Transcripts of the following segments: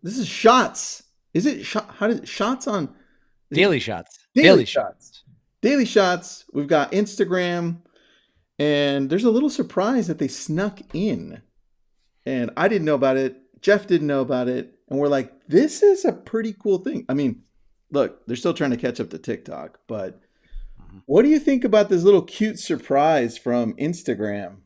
This is shots. Is it how does shots on? Is it Daily shots. daily Daily shots? shots. Daily shots. We've got Instagram, and there's a little surprise that they snuck in, and I didn't know about it. Jeff didn't know about it, and we're like, this is a pretty cool thing. I mean, look, they're still trying to catch up to TikTok, but Mhm. what do you think about this little cute surprise from Instagram?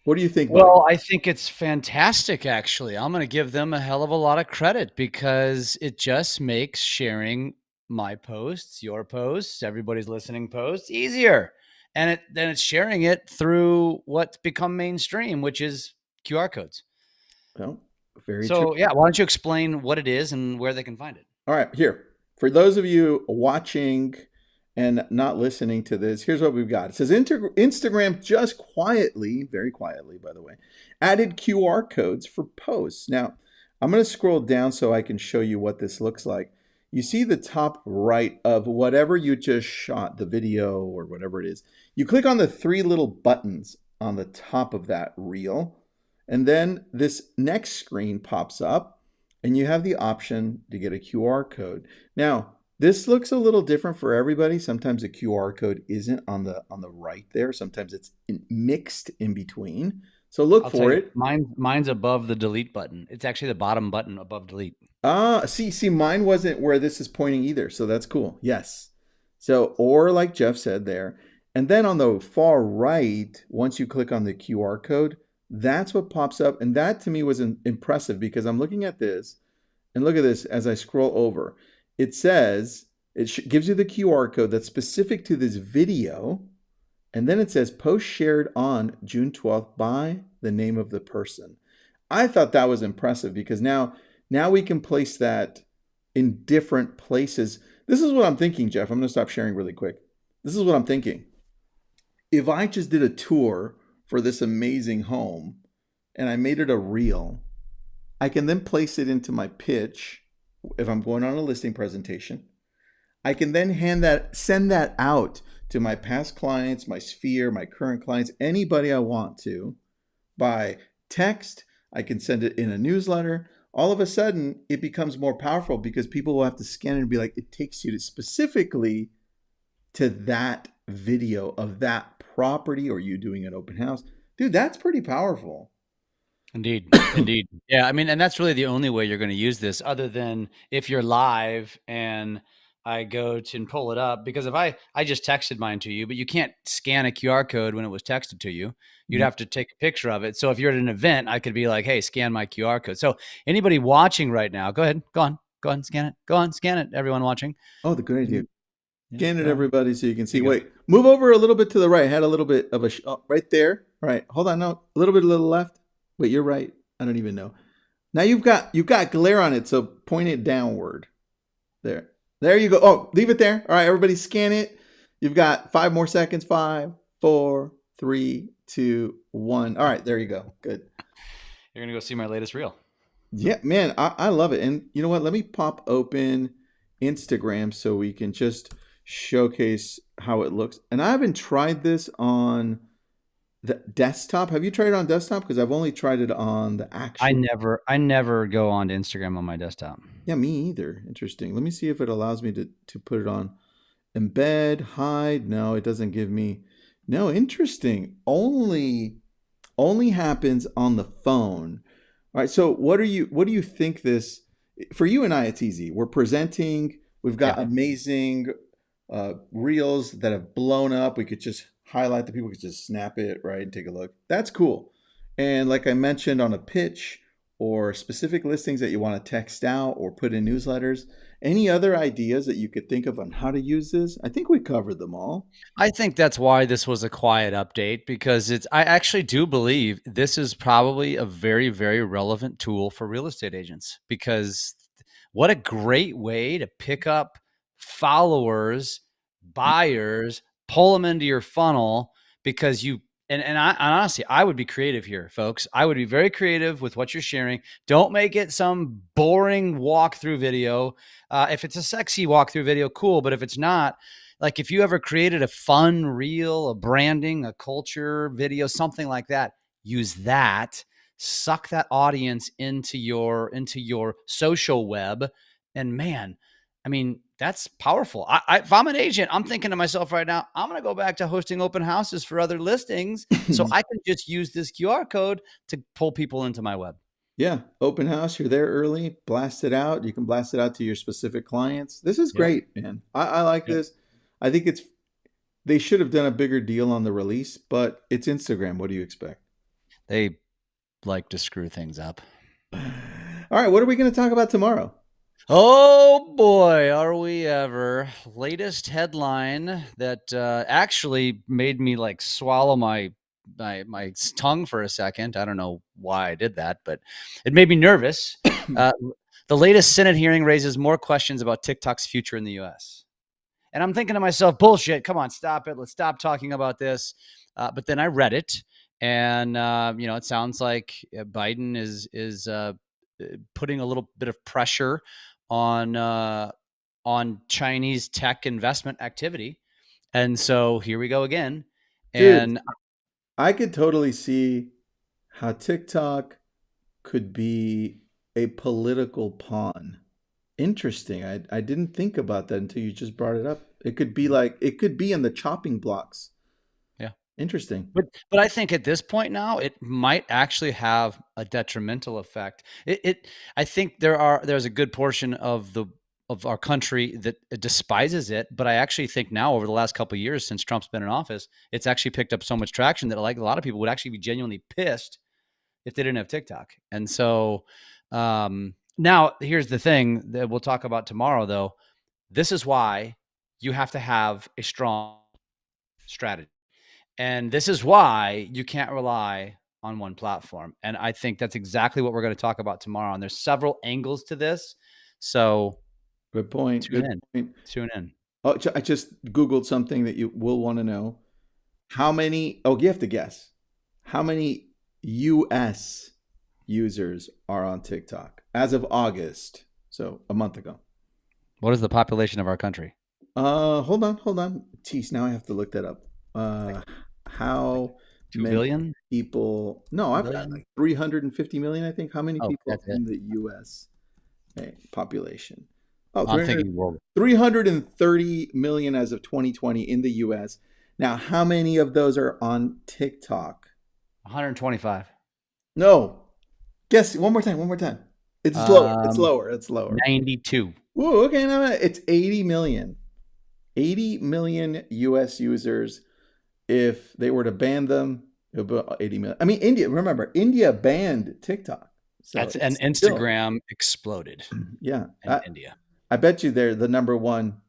What do you think, buddy? Well, I think it's fantastic, actually. I'm going to give them a hell of a lot of credit because it just makes sharing my posts, your posts, everybody's listening posts easier. And then it's sharing it through what's become mainstream, which is QR codes. Well, very true. So, yeah, why don't you explain what it is and where they can find it? All right, here. For those of you watching and not listening to this, here's what we've got. It says Instagram just quietly, very quietly, by the way, added QR codes for posts. Now, I'm going to scroll down so I can show you what this looks like. You see the top right of whatever you just shot, the video or whatever it is. You click on the three little buttons on the top of that reel, and then this next screen pops up, and you have the option to get a QR code. Now, this looks a little different for everybody. Sometimes the QR code isn't on the right there. Sometimes it's mixed in between. So look I'll tell for you, it. mine's above the delete button. It's actually the bottom button above delete. See, mine wasn't where this is pointing either. So that's cool. Yes. So, or like Jeff said there. And then on the far right, once you click on the QR code, that's what pops up. And that to me was impressive because I'm looking at this and look at this as I scroll over. It says, gives you the QR code that's specific to this video. And then it says post shared on June 12th by the name of the person. I thought that was impressive because now we can place that in different places. This is what I'm thinking, Jeff. I'm going to stop sharing really quick. This is what I'm thinking. If I just did a tour for this amazing home and I made it a reel, I can then place it into my pitch if I'm going on a listing presentation. I can then send that out to my past clients, my sphere, my current clients, anybody I want to by text. I can send it in a newsletter. All of a sudden, it becomes more powerful because people will have to scan it and be like, it takes you specifically to that video of that property or you doing an open house. Dude, that's pretty powerful. Indeed. Indeed. Yeah. I mean, and that's really the only way you're going to use this other than if you're live and I go to and pull it up, because if I just texted mine to you, but you can't scan a QR code when it was texted to you, you'd have to take a picture of it. So if you're at an event, I could be like, hey, scan my QR code. So anybody watching right now, go ahead, go on, scan it. Go on, scan it. Everyone watching. Oh, the good idea. Yeah, Scan it, go on. everybody, so you can see. There you go. Wait, move over a little bit to the right. I had a little bit of right there. All right, hold on. No, a little bit to the left. Wait, you're right. I don't even know. Now you've got glare on it, so point it downward. There you go. Oh, leave it there. All right, everybody, scan it. You've got 5 more seconds. 5, 4, 3, 2, 1. All right, there you go. Good. You're going to go see my latest reel. Yeah, man, I love it. And you know what? Let me pop open Instagram so we can just showcase how it looks. And I haven't tried this on the desktop. Have you tried it on desktop? Because I've only tried it on the I actual. never go on to Instagram on my desktop. Yeah, me either. Interesting. Let me see if it allows me to put it on embed, hide. No, it doesn't give me. No, interesting. Only happens on the phone. All right. So what do you think this for you and I? It's easy. We're presenting. We've got Yeah. amazing reels that have blown up. We could just highlight the people, could just snap it right and take a look. That's cool. And like I mentioned on a pitch or specific listings that you want to text out or put in newsletters, any other ideas that you could think of on how to use this? I think we covered them all. I think that's why this was a quiet update, because I actually do believe this is probably a very, very relevant tool for real estate agents, because what a great way to pick up followers, buyers, pull them into your funnel, because and honestly, I would be creative here, folks. I would be very creative with what you're sharing. Don't make it some boring walkthrough video. If it's a sexy walkthrough video, cool. But if it's not, like if you ever created a fun reel, a branding, a culture video, something like that, use that suck that audience into your social web. And man, I mean, that's powerful. If I'm an agent, I'm thinking to myself right now, I'm going to go back to hosting open houses for other listings so I can just use this QR code to pull people into my web. Yeah, open house, you're there early, blast it out. You can blast it out to your specific clients. This is Yep. great, man. I like Yep. this. I think they should have done a bigger deal on the release, but it's Instagram. What do you expect? They like to screw things up. All right, what are we going to talk about tomorrow? Oh boy, are we ever. Latest headline that actually made me like swallow my tongue for a second. I don't know why I did that, but it made me nervous. Uh, the latest Senate hearing raises more questions about TikTok's future in the US. And I'm thinking to myself, bullshit, come on, stop it. Let's stop talking about this. But then I read it, and it sounds like Biden is putting a little bit of pressure on Chinese tech investment activity. And so here we go again. Dude, And I could totally see how TikTok could be a political pawn. Interesting. I didn't think about that until you just brought it up. It could be in the chopping blocks. yeah, Interesting. but I think at this point now, it might actually have a detrimental effect. I think there's a good portion of our country that despises it, but I actually think now over the last couple of years since Trump's been in office, it's actually picked up so much traction that like a lot of people would actually be genuinely pissed if they didn't have TikTok. And so now here's the thing that we'll talk about tomorrow, though. This is why you have to have a strong strategy. And this is why you can't rely on one platform. And I think that's exactly what we're going to talk about tomorrow. And there's several angles to this. So Good point. tune Good in. point. Tune in. Oh, I just Googled something that you will want to know. How many, oh, you have to guess. How many US users are on TikTok as of August? So a month ago. What is the population of our country? Hold on. Jeez, now I have to look that up. Like like How 2 many billion? people? No, 2 I've got billion? like 350 million, I think. How many Oh, people that's it. in the US population? Oh, I'm 300, thinking world. 330 million as of 2020 in the US. Now, how many of those are on TikTok? 125. No. Guess one more time, one more time. It's lower. It's Um, lower. It's lower. 92. Whoa, okay, no, it's 80 million. 80 million US users. If they were to ban them, it would be 80 million. I mean, India, remember, India banned TikTok. So That's and it's still, Instagram exploded yeah. in India. I bet you they're the number one.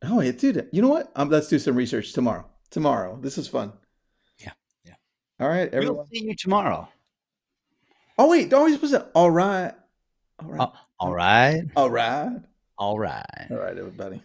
Oh, yeah, dude. You know what? Let's do some research tomorrow. Tomorrow. This is fun. Yeah. Yeah. All right, We'll everyone. see you tomorrow. Oh, wait. Don't we supposed to? All right. All right. All right. All right. All right. All right, everybody.